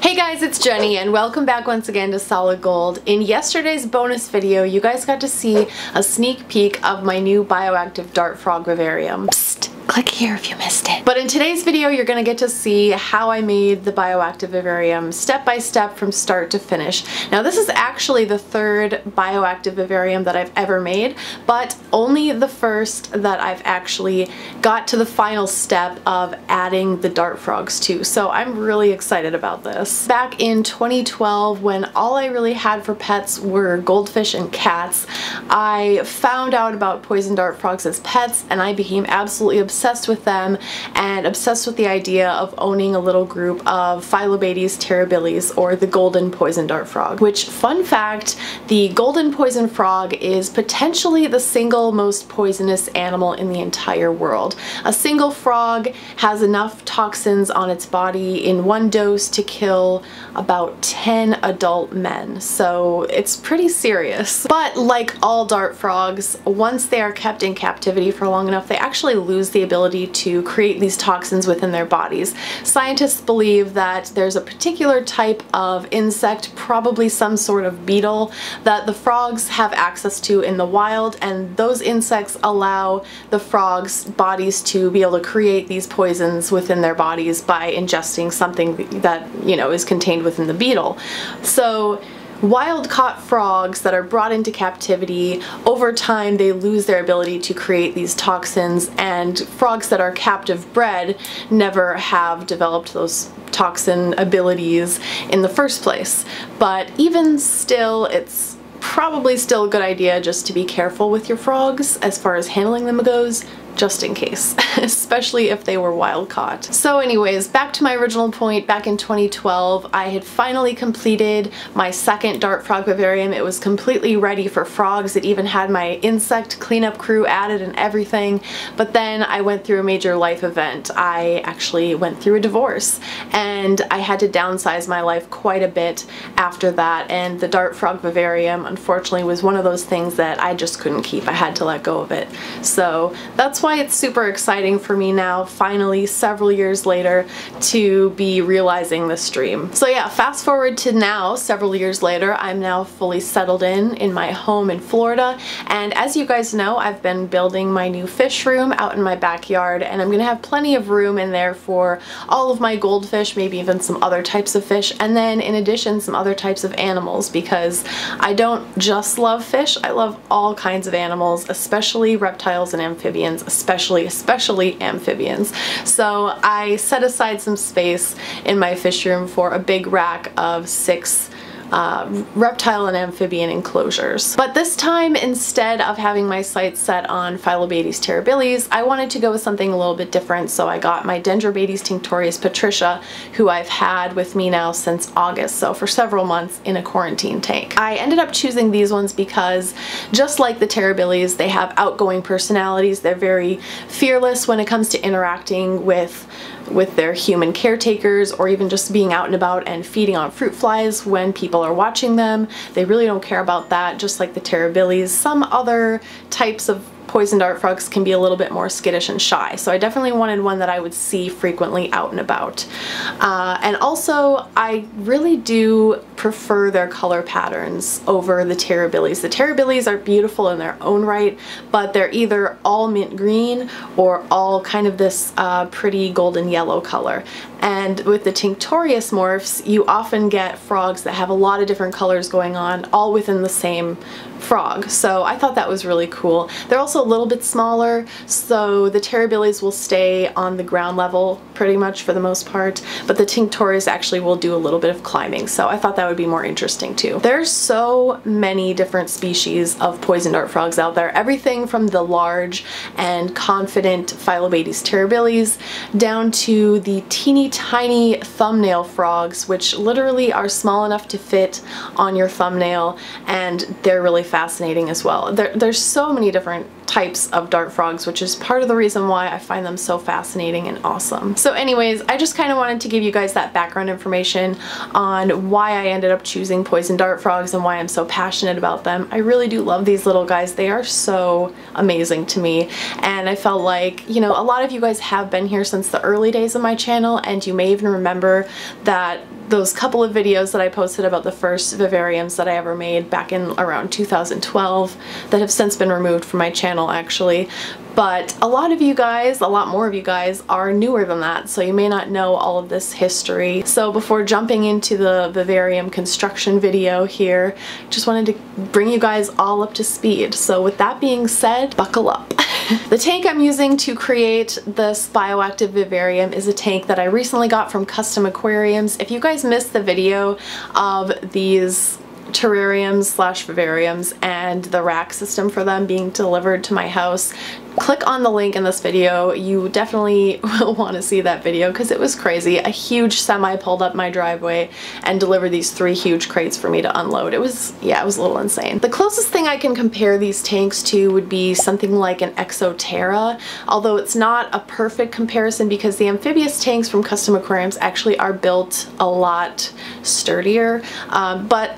Hey guys, it's Jenny and welcome back once again to Solid Gold. In yesterday's bonus video, you guys got to see a sneak peek of my new Bioactive dart frog vivarium. Psst, click here if you missed it. But in today's video, you're gonna get to see how I made the Bioactive vivarium step by step from start to finish. Now this is actually the third Bioactive vivarium that I've ever made, but only the first that I've actually got to the final step of adding the dart frogs to. So I'm really excited about this. Back in 2012, when all I really had for pets were goldfish and cats, I found out about poison dart frogs as pets and I became absolutely obsessed with them and obsessed with the idea of owning a little group of Phalaenopsis terribilis, or the golden poison dart frog. Which, fun fact, the golden poison frog is potentially the single most poisonous animal in the entire world. A single frog has enough toxins on its body in one dose to kill about 10 adult men, so it's pretty serious. But like all dart frogs, once they are kept in captivity for long enough, they actually lose the ability to create these toxins within their bodies. Scientists believe that there's a particular type of insect, probably some sort of beetle, that the frogs have access to in the wild, and those insects allow the frogs' bodies to be able to create these poisons within their bodies by ingesting something that, you know, is contained within the beetle. So wild-caught frogs that are brought into captivity, over time they lose their ability to create these toxins, and frogs that are captive bred never have developed those toxin abilities in the first place. But even still, it's probably still a good idea just to be careful with your frogs as far as handling them goes, just in case, especially if they were wild caught. So anyways, back to my original point, back in 2012, I had finally completed my second dart frog vivarium. It was completely ready for frogs. It even had my insect cleanup crew added and everything, but then I went through a major life event. I actually went through a divorce, and I had to downsize my life quite a bit after that, and the dart frog vivarium unfortunately was one of those things that I just couldn't keep. I had to let go of it. So that's why it's super exciting for me now, finally, several years later, to be realizing this dream. So yeah, fast forward to now, several years later, I'm now fully settled in my home in Florida, and as you guys know, I've been building my new fish room out in my backyard, and I'm gonna have plenty of room in there for all of my goldfish, maybe even some other types of fish, and then in addition some other types of animals, because I don't just love fish, I love all kinds of animals, especially reptiles and amphibians, especially amphibians. So I set aside some space in my fish room for a big rack of 6 reptile and amphibian enclosures. But this time, instead of having my sights set on Phalaenopsis terribilis, I wanted to go with something a little bit different, so I got my Dendrobates tinctorius Patricia, who I've had with me now since August, so for several months in a quarantine tank. I ended up choosing these ones because, just like the terribilis, they have outgoing personalities. They're very fearless when it comes to interacting with their human caretakers, or even just being out and about and feeding on fruit flies when people are watching them. They really don't care about that, just like the terribilis. Some other types of poison dart frogs can be a little bit more skittish and shy, so I definitely wanted one that I would see frequently out and about. And also, I really do prefer their color patterns over the terribilis. The terribilis are beautiful in their own right, but they're either all mint green or all kind of this pretty golden yellow color. And with the tinctorius morphs, you often get frogs that have a lot of different colors going on, all within the same frog. So I thought that was really cool. They're also a little bit smaller, so the terribilis will stay on the ground level pretty much for the most part, but the tinctorius actually will do a little bit of climbing, so I thought that would be more interesting too. There's so many different species of poison dart frogs out there, everything from the large and confident Phalaenopsis terribilis down to the teeny tiny thumbnail frogs, which literally are small enough to fit on your thumbnail, and they're really fascinating as well. There's so many different types of dart frogs, which is part of the reason why I find them so fascinating and awesome. So anyways, I just kind of wanted to give you guys that background information on why I ended up choosing poison dart frogs and why I'm so passionate about them. I really do love these little guys. They are so amazing to me, and I felt like, you know, a lot of you guys have been here since the early days of my channel, and you may even remember that those couple of videos that I posted about the first vivariums that I ever made back in around 2012 that have since been removed from my channel actually. But a lot of you guys, a lot more of you guys, are newer than that, so you may not know all of this history. So before jumping into the vivarium construction video here, just wanted to bring you guys all up to speed. So with that being said, buckle up. The tank I'm using to create this bioactive vivarium is a tank that I recently got from Custom Aquariums. If you guys missed the video of these terrariums slash vivariums and the rack system for them being delivered to my house, click on the link in this video. You definitely will want to see that video because it was crazy. A huge semi pulled up my driveway and delivered these 3 huge crates for me to unload. It was, yeah, it was a little insane. The closest thing I can compare these tanks to would be something like an Exoterra, although it's not a perfect comparison because the amphibious tanks from Custom Aquariums actually are built a lot sturdier, but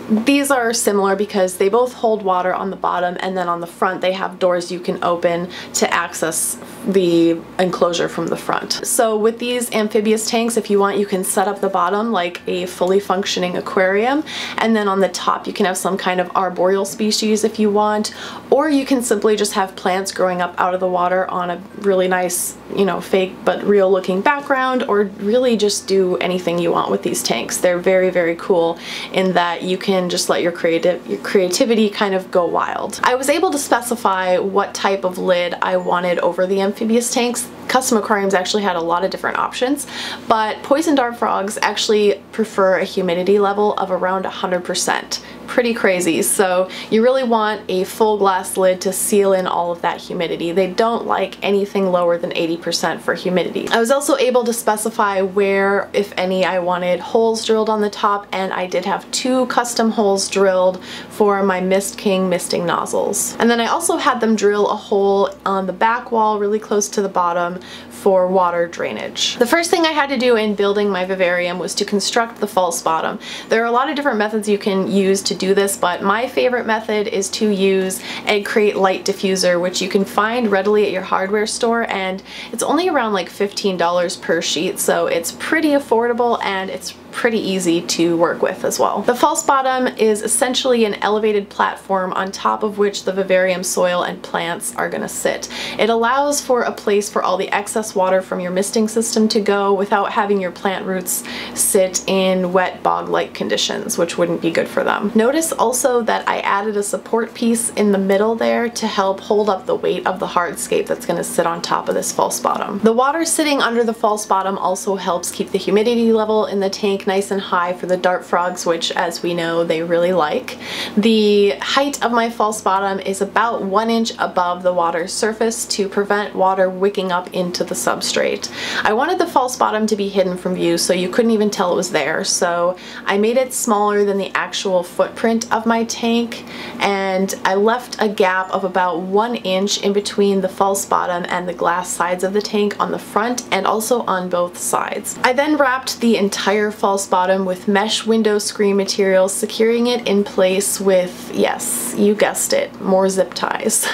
these are similar because they both hold water on the bottom, and then on the front they have doors you can open to access the enclosure from the front. So with these amphibious tanks, if you want, you can set up the bottom like a fully functioning aquarium, and then on the top you can have some kind of arboreal species if you want, or you can simply just have plants growing up out of the water on a really nice, you know, fake but real looking background, or really just do anything you want with these tanks. They're very, very cool in that you can just let your creativity kind of go wild. I was able to specify what type of lid I wanted over the amphibious tanks. Custom Aquariums actually had a lot of different options, but poison dart frogs actually prefer a humidity level of around 100%. Pretty crazy. So you really want a full glass lid to seal in all of that humidity. They don't like anything lower than 80% for humidity. I was also able to specify where, if any, I wanted holes drilled on the top, and I did have 2 custom holes drilled for my Mist King misting nozzles. And then I also had them drill a hole on the back wall really close to the bottom for water drainage. The first thing I had to do in building my vivarium was to construct the false bottom. There are a lot of different methods you can use to do this, but my favorite method is to use Egg Crate Light Diffuser, which you can find readily at your hardware store, and it's only around like $15 per sheet, so it's pretty affordable and it's pretty easy to work with as well. The false bottom is essentially an elevated platform on top of which the vivarium soil and plants are going to sit. It allows for a place for all the excess water from your misting system to go without having your plant roots sit in wet bog-like conditions, which wouldn't be good for them. Notice also that I added a support piece in the middle there to help hold up the weight of the hardscape that's going to sit on top of this false bottom. The water sitting under the false bottom also helps keep the humidity level in the tank nice and high for the dart frogs, which, as we know, they really like. The height of my false bottom is about 1 inch above the water's surface to prevent water wicking up into the substrate. I wanted the false bottom to be hidden from view so you couldn't even tell it was there, so I made it smaller than the actual footprint of my tank, and I left a gap of about 1 inch in between the false bottom and the glass sides of the tank on the front and also on both sides. I then wrapped the entire false bottom with mesh window screen material, securing it in place with, yes, you guessed it, more zip ties.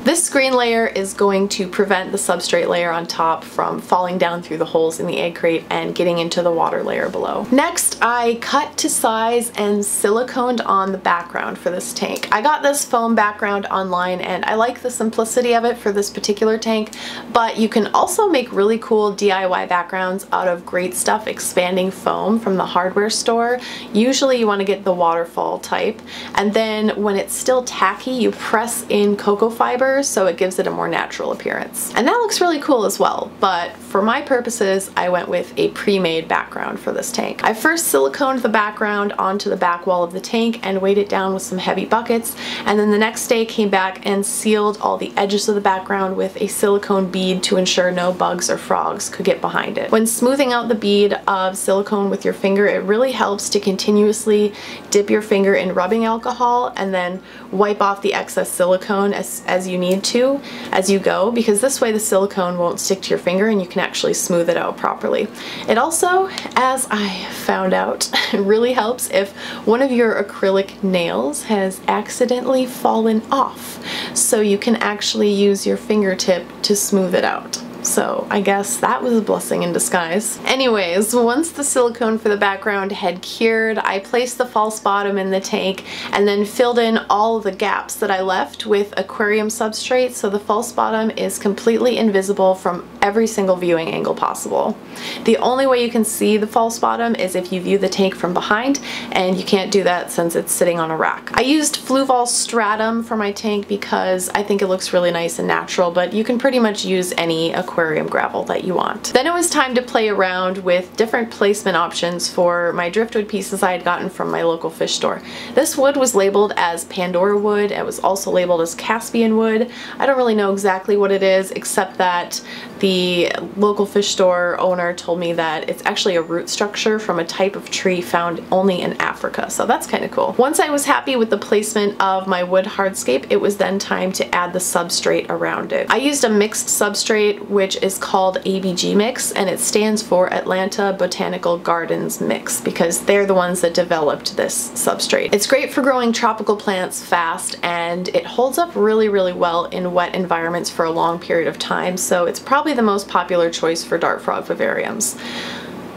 This screen layer is going to prevent the substrate layer on top from falling down through the holes in the egg crate and getting into the water layer below. Next, I cut to size and siliconed on the background for this tank. I got this foam background online and I like the simplicity of it for this particular tank, but you can also make really cool DIY backgrounds out of great stuff expanding foam from the hardware store. Usually you want to get the waterfall type, and then when it's still tacky, you press in cocoa fiber so it gives it a more natural appearance. And that looks really cool as well, but for my purposes, I went with a pre-made background for this tank. I first siliconed the background onto the back wall of the tank and weighed it down with some heavy buckets, and then the next day came back and sealed all the edges of the background with a silicone bead to ensure no bugs or frogs could get behind it. When smoothing out the bead of silicone with your finger, it really helps to continuously dip your finger in rubbing alcohol and then wipe off the excess silicone as you need to as you go, because this way the silicone won't stick to your finger and you can actually smooth it out properly. It also, as I found out, really helps if one of your acrylic nails has accidentally fallen off, so you can actually use your fingertip to smooth it out. So I guess that was a blessing in disguise. Anyways, once the silicone for the background had cured, I placed the false bottom in the tank and then filled in all of the gaps that I left with aquarium substrate, so the false bottom is completely invisible from every single viewing angle possible. The only way you can see the false bottom is if you view the tank from behind, and you can't do that since it's sitting on a rack. I used Fluval Stratum for my tank because I think it looks really nice and natural, but you can pretty much use any aquarium gravel that you want. Then it was time to play around with different placement options for my driftwood pieces I had gotten from my local fish store. This wood was labeled as Pandora wood. It was also labeled as Caspian wood. I don't really know exactly what it is, except that the local fish store owner told me that it's actually a root structure from a type of tree found only in Africa, so that's kind of cool. Once I was happy with the placement of my wood hardscape, it was then time to add the substrate around it. I used a mixed substrate, which is called ABG Mix, and it stands for Atlanta Botanical Gardens Mix, because they're the ones that developed this substrate. It's great for growing tropical plants fast, and it holds up really, really well in wet environments for a long period of time, so it's probably the most popular choice for dart frog vivariums.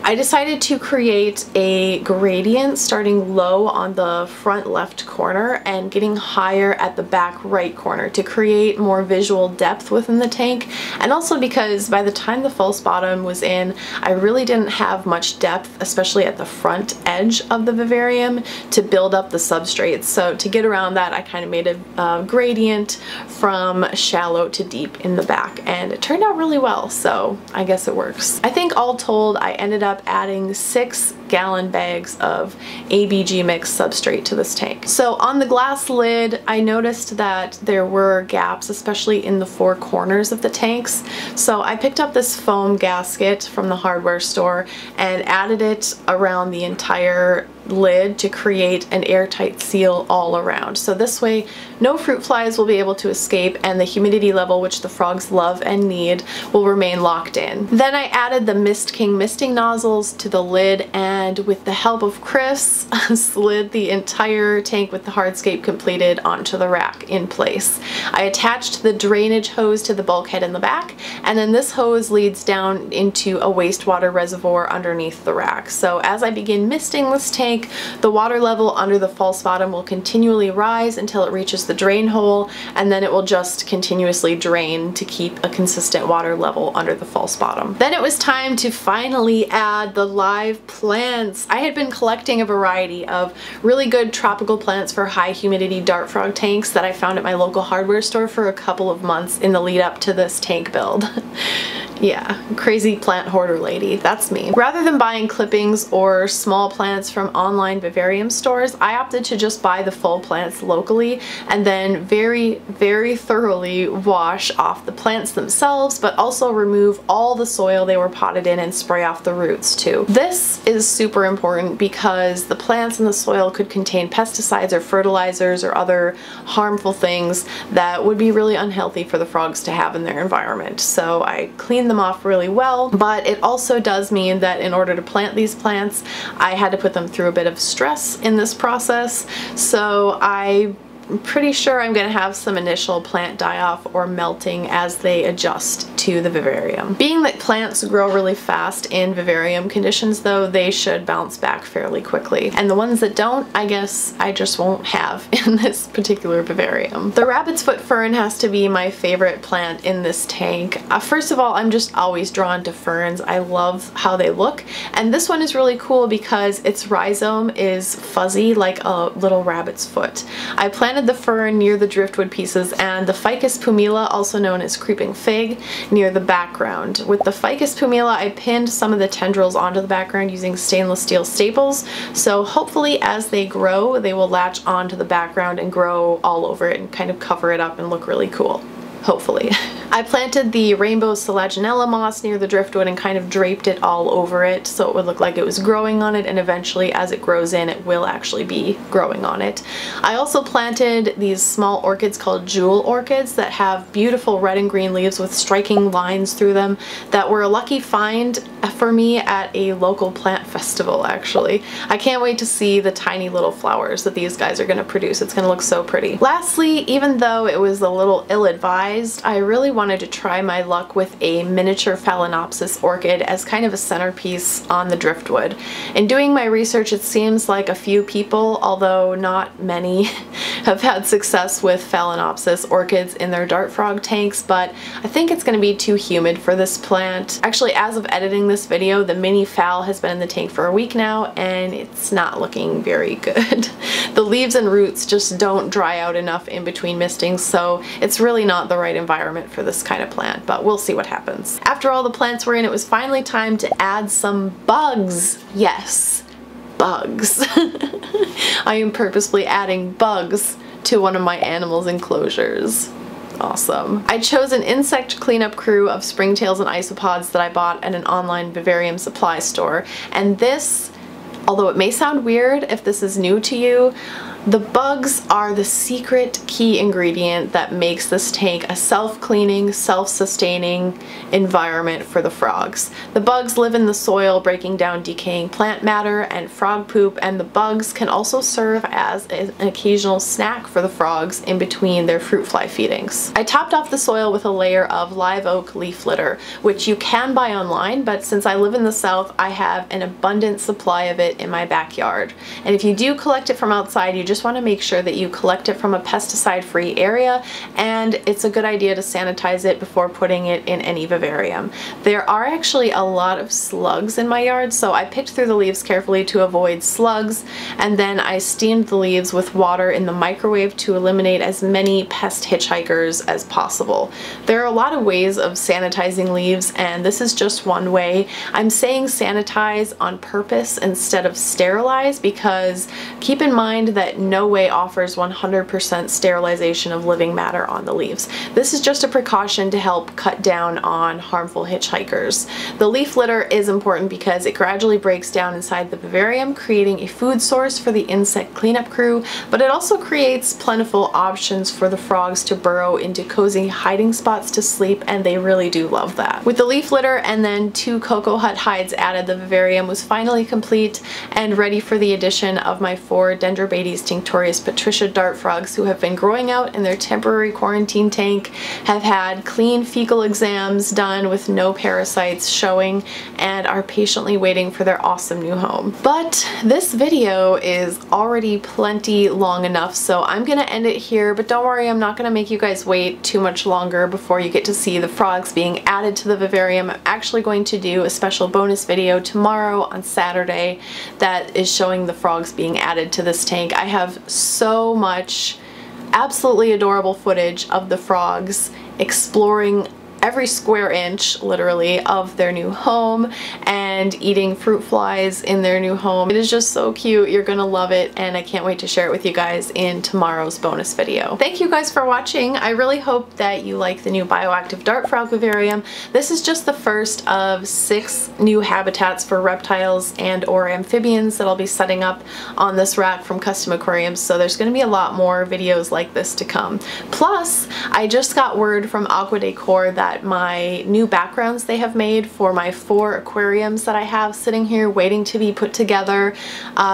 I decided to create a gradient starting low on the front left corner and getting higher at the back right corner to create more visual depth within the tank, and also because by the time the false bottom was in, I really didn't have much depth, especially at the front edge of the vivarium, to build up the substrate. So to get around that, I kind of made a gradient from shallow to deep in the back, and it turned out really well, so I guess it works. I think all told, I ended up adding 6-gallon bags of ABG Mix substrate to this tank. So on the glass lid, I noticed that there were gaps, especially in the 4 corners of the tanks. So I picked up this foam gasket from the hardware store and added it around the entire lid to create an airtight seal all around. So this way no fruit flies will be able to escape, and the humidity level, which the frogs love and need, will remain locked in. Then I added the Mist King misting nozzles to the lid, and with the help of Chris, slid the entire tank with the hardscape completed onto the rack in place. I attached the drainage hose to the bulkhead in the back, and then this hose leads down into a wastewater reservoir underneath the rack. So as I begin misting this tank, the water level under the false bottom will continually rise until it reaches the drain hole, and then it will just continuously drain to keep a consistent water level under the false bottom. Then it was time to finally add the live plants. I had been collecting a variety of really good tropical plants for high humidity dart frog tanks that I found at my local hardware store for a couple of months in the lead up to this tank build. Yeah, crazy plant hoarder lady, that's me. Rather than buying clippings or small plants from online vivarium stores, I opted to just buy the full plants locally and then very, very thoroughly wash off the plants themselves, but also remove all the soil they were potted in and spray off the roots too. This is super important because the plants in the soil could contain pesticides or fertilizers or other harmful things that would be really unhealthy for the frogs to have in their environment. So I cleaned them off really well, but it also does mean that in order to plant these plants, I had to put them through a bit of stress in this process. So I'm pretty sure I'm going to have some initial plant die-off or melting as they adjust to the vivarium. Being that plants grow really fast in vivarium conditions though, they should bounce back fairly quickly. And the ones that don't, I guess I just won't have in this particular vivarium. The rabbit's foot fern has to be my favorite plant in this tank. First of all, I'm just always drawn to ferns. I love how they look. And this one is really cool because its rhizome is fuzzy like a little rabbit's foot. I planted the fern near the driftwood pieces and the Ficus pumila, also known as creeping fig, near the background. With the Ficus pumila, I pinned some of the tendrils onto the background using stainless steel staples, so hopefully as they grow, they will latch onto the background and grow all over it and kind of cover it up and look really cool. Hopefully. I planted the rainbow selaginella moss near the driftwood and kind of draped it all over it so it would look like it was growing on it, and eventually as it grows in, it will actually be growing on it. I also planted these small orchids called jewel orchids that have beautiful red and green leaves with striking lines through them that were a lucky find for me at a local plant festival actually. I can't wait to see the tiny little flowers that these guys are going to produce. It's going to look so pretty. Lastly, even though it was a little ill-advised, I really wanted to try my luck with a miniature Phalaenopsis orchid as kind of a centerpiece on the driftwood. In doing my research, it seems like a few people, although not many, have had success with Phalaenopsis orchids in their dart frog tanks, but I think it's going to be too humid for this plant. Actually, as of editing this video, the mini phal has been in the tank for a week now, and it's not looking very good. The leaves and roots just don't dry out enough in between mistings, so it's really not the right environment for this kind of plant, but we'll see what happens. After all the plants were in, it was finally time to add some bugs. Yes, bugs. I am purposely adding bugs to one of my animals' enclosures. Awesome. I chose an insect cleanup crew of springtails and isopods that I bought at an online vivarium supply store, and this, although it may sound weird if this is new to you, the bugs are the secret key ingredient that makes this tank a self-cleaning, self-sustaining environment for the frogs. The bugs live in the soil, breaking down decaying plant matter and frog poop, and the bugs can also serve as an occasional snack for the frogs in between their fruit fly feedings. I topped off the soil with a layer of live oak leaf litter, which you can buy online, but since I live in the south, I have an abundant supply of it in my backyard. And if you do collect it from outside, you just want to make sure that you collect it from a pesticide-free area, and it's a good idea to sanitize it before putting it in any vivarium. There are actually a lot of slugs in my yard, so I picked through the leaves carefully to avoid slugs, and then I steamed the leaves with water in the microwave to eliminate as many pest hitchhikers as possible. There are a lot of ways of sanitizing leaves, and this is just one way. I'm saying sanitize on purpose instead of sterilize, because keep in mind that no way offers 100% sterilization of living matter on the leaves. This is just a precaution to help cut down on harmful hitchhikers. The leaf litter is important because it gradually breaks down inside the vivarium, creating a food source for the insect cleanup crew, but it also creates plentiful options for the frogs to burrow into cozy hiding spots to sleep, and they really do love that. With the leaf litter and then 2 cocoa hut hides added, the vivarium was finally complete and ready for the addition of my 4 Dendrobates tinctorius Patricia dart frogs, who have been growing out in their temporary quarantine tank, have had clean fecal exams done with no parasites showing, and are patiently waiting for their awesome new home. But this video is already plenty long enough, so I'm gonna end it here, but don't worry, I'm not gonna make you guys wait too much longer before you get to see the frogs being added to the vivarium. I'm actually going to do a special bonus video tomorrow on Saturday that is showing the frogs being added to this tank. I have so much absolutely adorable footage of the frogs exploring every square inch, literally, of their new home and eating fruit flies in their new home. It is just so cute. You're gonna love it, and I can't wait to share it with you guys in tomorrow's bonus video. Thank you guys for watching. I really hope that you like the new Bioactive Dart Frog Vivarium. This is just the first of 6 new habitats for reptiles and or amphibians that I'll be setting up on this rack from Custom Aquariums, so there's gonna be a lot more videos like this to come. Plus, I just got word from Aqua Decor that my new backgrounds they have made for my 4 aquariums that I have sitting here waiting to be put together,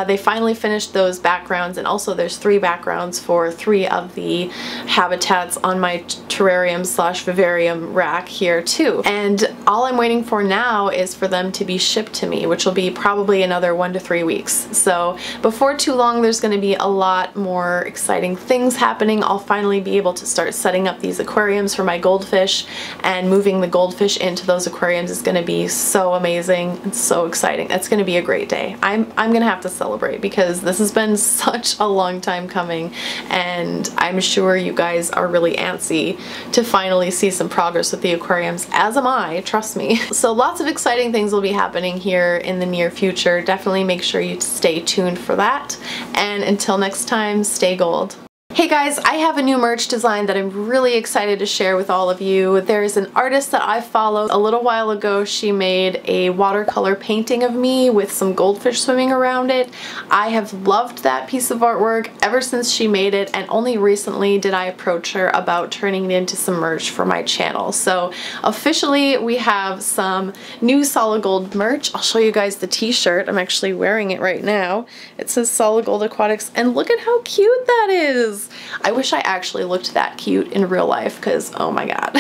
they finally finished those backgrounds, and also there's 3 backgrounds for 3 of the habitats on my terrarium slash vivarium rack here too. And all I'm waiting for now is for them to be shipped to me, which will be probably another 1 to 3 weeks. So before too long, there's going to be a lot more exciting things happening. I'll finally be able to start setting up these aquariums for my goldfish, and moving the goldfish into those aquariums is going to be so amazing and so exciting. It's going to be a great day. I'm going to have to celebrate because this has been such a long time coming, and I'm sure you guys are really antsy to finally see some progress with the aquariums, as am I, trust me. So lots of exciting things will be happening here in the near future. Definitely make sure you stay tuned for that, and until next time, stay gold. Hey guys, I have a new merch design that I'm really excited to share with all of you. There's an artist that I followed a little while ago. She made a watercolor painting of me with some goldfish swimming around it. I have loved that piece of artwork ever since she made it, and only recently did I approach her about turning it into some merch for my channel. So officially we have some new Solid Gold merch. I'll show you guys the t-shirt. I'm actually wearing it right now. It says Solid Gold Aquatics, and look at how cute that is. mugs. I wish I actually looked that cute in real life because oh my god.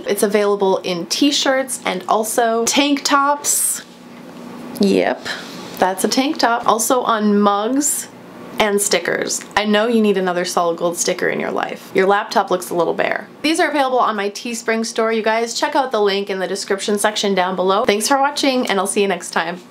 It's available in t-shirts and also tank tops. Yep, that's a tank top. Also on mugs and stickers. I know you need another solid gold sticker in your life. Your laptop looks a little bare. These are available on my Teespring store. You guys check out the link in the description section down below. Thanks for watching and I'll see you next time.